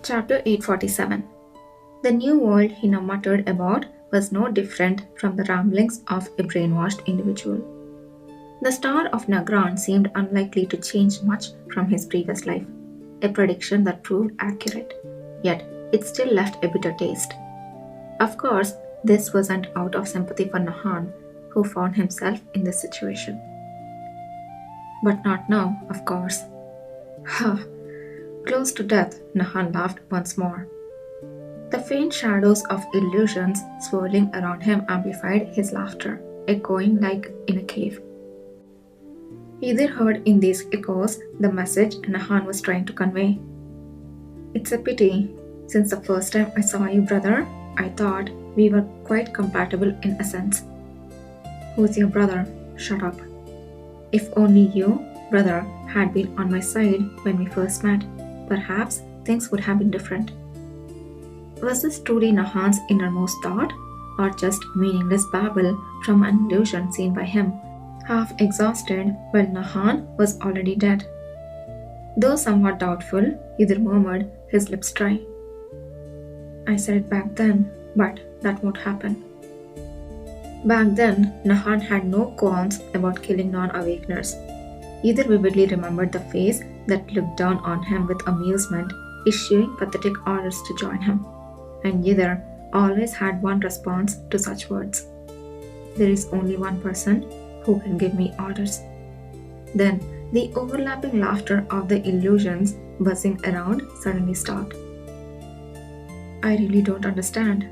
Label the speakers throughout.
Speaker 1: Chapter 847. The new world he now muttered about was no different from the ramblings of a brainwashed individual. The star of Nagran seemed unlikely to change much from his previous life, a prediction that proved accurate, yet it still left a bitter taste. Of course, this wasn't out of sympathy for Nahan, who found himself in this situation. But not now, of course. Ha! Close to death, Nahan laughed once more. The faint shadows of illusions swirling around him amplified his laughter, echoing like in a cave. Either heard in these echoes the message Nahan was trying to convey. It's a pity. Since the first time I saw you, brother, I thought we were quite compatible in a sense. Who's your brother? Shut up. If only you, brother, had been on my side when we first met, perhaps things would have been different. Was this truly Nahan's innermost thought, or just meaningless babble from an illusion seen by him, half exhausted while Nahan was already dead? Though somewhat doubtful, either murmured, his lips dry. I said it back then, but that won't happen. Back then, Nahan had no qualms about killing non-awakeners. Either vividly remembered the face that looked down on him with amusement, issuing pathetic orders to join him, and either always had one response to such words. There is only one person who can give me orders. Then the overlapping laughter of the illusions buzzing around suddenly stopped. I really don't understand.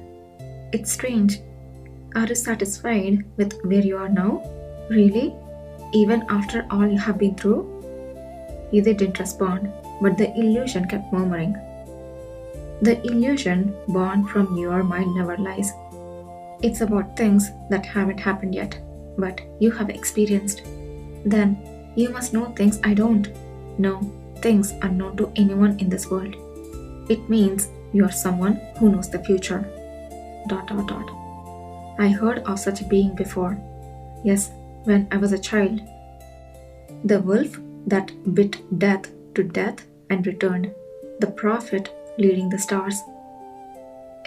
Speaker 1: It's strange. Are you satisfied with where you are now? Really? Even after all you have been through? Either didn't respond, but the illusion kept murmuring. The illusion born from your mind never lies. It's about things that haven't happened yet, but you have experienced. Then you must know things I don't. No, things unknown to anyone in this world. It means you are someone who knows the future. ... I heard of such a being before. Yes, when I was a child. The wolf that bit death to death and returned. The prophet leading the stars.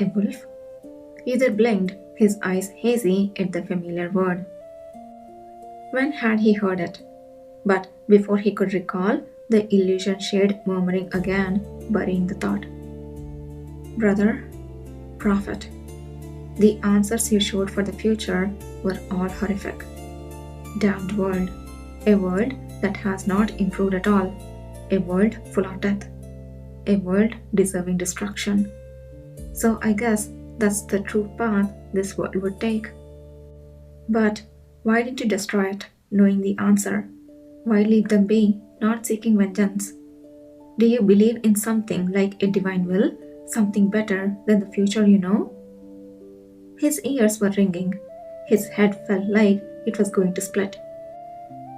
Speaker 1: A wolf? Either blinked, his eyes hazy at the familiar word. When had he heard it? But before he could recall, the illusion shade murmuring again, burying the thought. Brother, prophet. The answers you showed for the future were all horrific. Damned world. A world that has not improved at all. A world full of death. A world deserving destruction. So I guess that's the true path this world would take. But why didn't you destroy it, knowing the answer? Why leave them be, not seeking vengeance? Do you believe in something like a divine will, something better than the future you know? His ears were ringing. His head felt like it was going to split.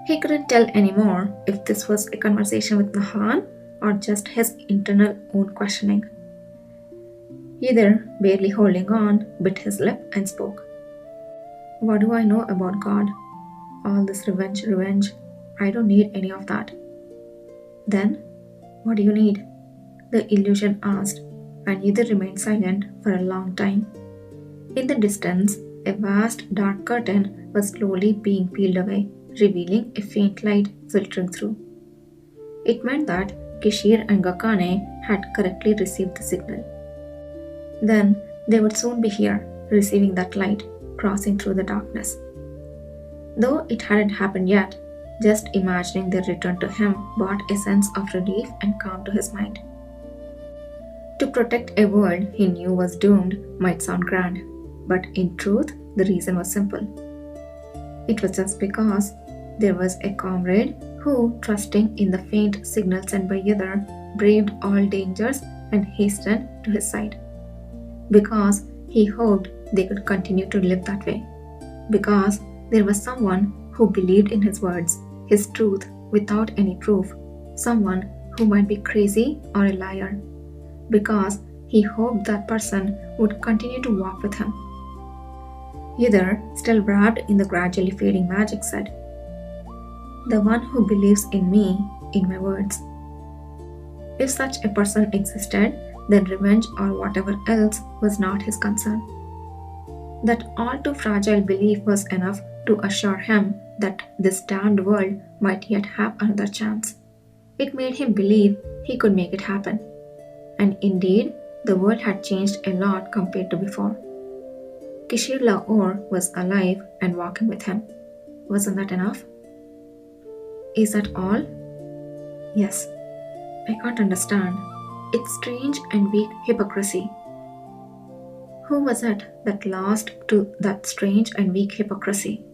Speaker 1: He couldn't tell anymore if this was a conversation with Nahan or just his internal own questioning. Either, barely holding on, bit his lip and spoke. What do I know about God? All this revenge. I don't need any of that. Then, what do you need? The illusion asked, and either remained silent for a long time. In the distance, a vast dark curtain was slowly being peeled away, revealing a faint light filtering through. It meant that Kishir and Gakane had correctly received the signal. Then they would soon be here, receiving that light, crossing through the darkness. Though it hadn't happened yet, just imagining their return to him brought a sense of relief and calm to his mind. To protect a world he knew was doomed might sound grand, but in truth, the reason was simple. It was just because there was a comrade who, trusting in the faint signal sent by Yidar, braved all dangers and hastened to his side. Because he hoped they could continue to live that way. Because there was someone who believed in his words, his truth, without any proof. Someone who might be crazy or a liar. Because he hoped that person would continue to walk with him. Yidar, still wrapped in the gradually fading magic, said, The one who believes in me, in my words. If such a person existed, then revenge or whatever else was not his concern. That all too fragile belief was enough to assure him that this damned world might yet have another chance. It made him believe he could make it happen. And indeed, the world had changed a lot compared to before. Kishir Lahore was alive and walking with him. Wasn't that enough? Is that all? Yes. I can't understand. It's strange and weak hypocrisy. Who was it that lost to that strange and weak hypocrisy? ...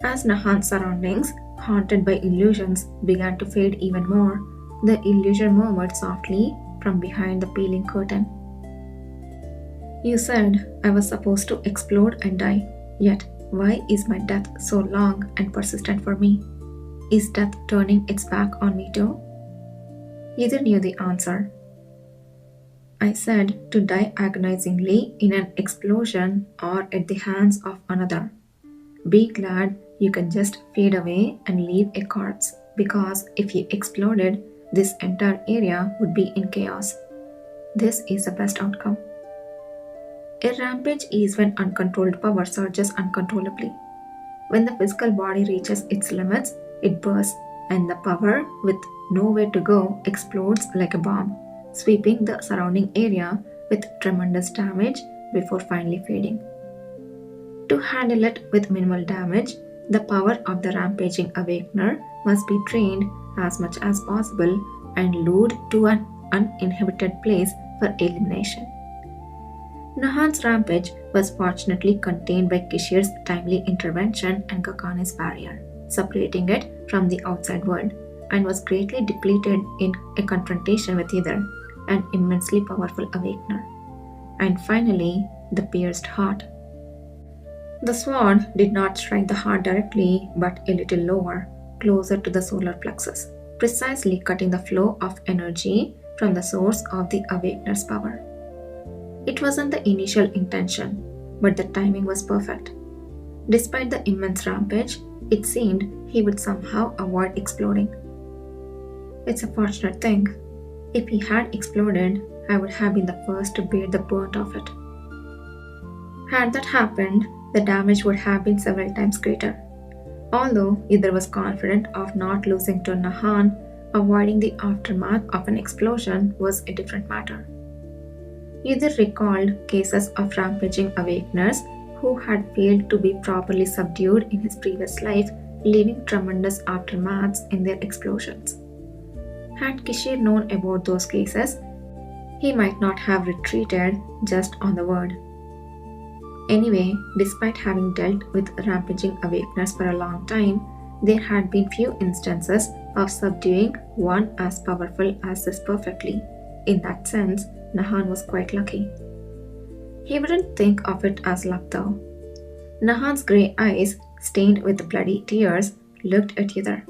Speaker 1: As Nahan's surroundings, haunted by illusions, began to fade even more, the illusion murmured softly from behind the peeling curtain. You said I was supposed to explode and die, yet why is my death so long and persistent for me? Is death turning its back on me too? Either knew the answer. I said to die agonizingly in an explosion or at the hands of another. Be glad you can just fade away and leave a corpse, because if you exploded, this entire area would be in chaos. This is the best outcome. A rampage is when uncontrolled power surges uncontrollably. When the physical body reaches its limits, it bursts, and the power, with nowhere to go, explodes like a bomb, sweeping the surrounding area with tremendous damage before finally fading. To handle it with minimal damage, the power of the rampaging awakener must be drained as much as possible and lured to an uninhabited place for elimination. Nahan's rampage was fortunately contained by Kishir's timely intervention and Gakani's barrier, separating it from the outside world, and was greatly depleted in a confrontation with either, an immensely powerful awakener. And finally, the pierced heart. The sword did not strike the heart directly, but a little lower, closer to the solar plexus, precisely cutting the flow of energy from the source of the awakener's power. It wasn't the initial intention, but the timing was perfect. Despite the immense rampage, it seemed he would somehow avoid exploding. It's a fortunate thing. If he had exploded, I would have been the first to bear the brunt of it. Had that happened, the damage would have been several times greater. Although either was confident of not losing to Nahan, avoiding the aftermath of an explosion was a different matter. Either recalled cases of rampaging awakeners who had failed to be properly subdued in his previous life, leaving tremendous aftermaths in their explosions. Had Kishir known about those cases, he might not have retreated just on the word. Anyway, despite having dealt with rampaging awakeners for a long time, there had been few instances of subduing one as powerful as this perfectly. In that sense, Nahan was quite lucky. He wouldn't think of it as luck though. Nahan's grey eyes, stained with bloody tears, looked at Yidar.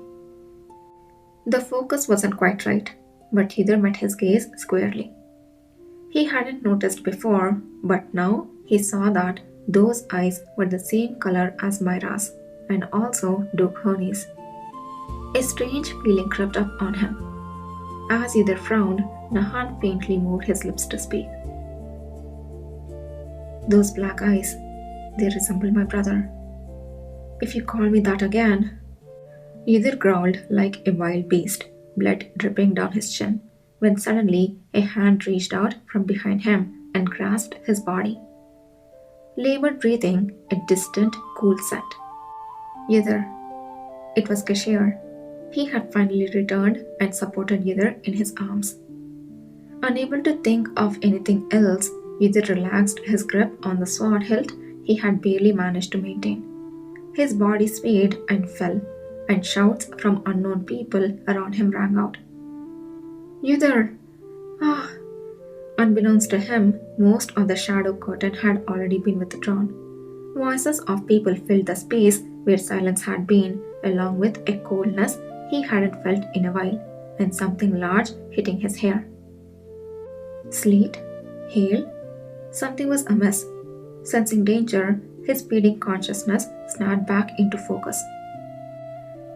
Speaker 1: The focus wasn't quite right, but Yidar met his gaze squarely. He hadn't noticed before, but now he saw that those eyes were the same color as Myra's, and also Duke Honey's. A strange feeling crept up on him. As Yidar frowned, Nahan faintly moved his lips to speak. Those black eyes, they resemble my brother. If you call me that again... Yidar growled like a wild beast, blood dripping down his chin, when suddenly a hand reached out from behind him and grasped his body. Labored breathing, a distant, cool scent. Yidar. It was Kishir. He had finally returned and supported Yidar in his arms. Unable to think of anything else, Yidar relaxed his grip on the sword hilt he had barely managed to maintain. His body swayed and fell, and shouts from unknown people around him rang out. Yidar! Ah! Unbeknownst to him, most of the shadow curtain had already been withdrawn. Voices of people filled the space where silence had been, along with a coldness he hadn't felt in a while, and something large hitting his hair. Sleet? Hail? Something was amiss. Sensing danger, his fading consciousness snapped back into focus.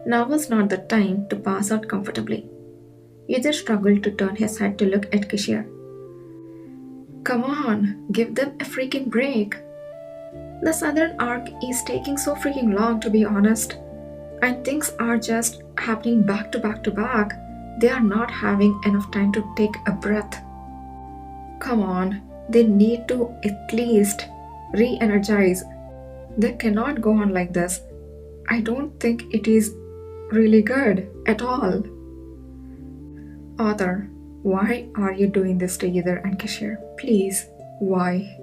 Speaker 1: Now was not the time to pass out comfortably. Either struggled to turn his head to look at Kishore. Come on, give them a freaking break. The southern arc is taking so freaking long, to be honest, and things are just happening back to back to back. They are not having enough time to take a breath. Come on, they need to at least re-energize. They cannot go on like this. I don't think it is really good at all. Author, why are you doing this to Either and Kishore? Please, why?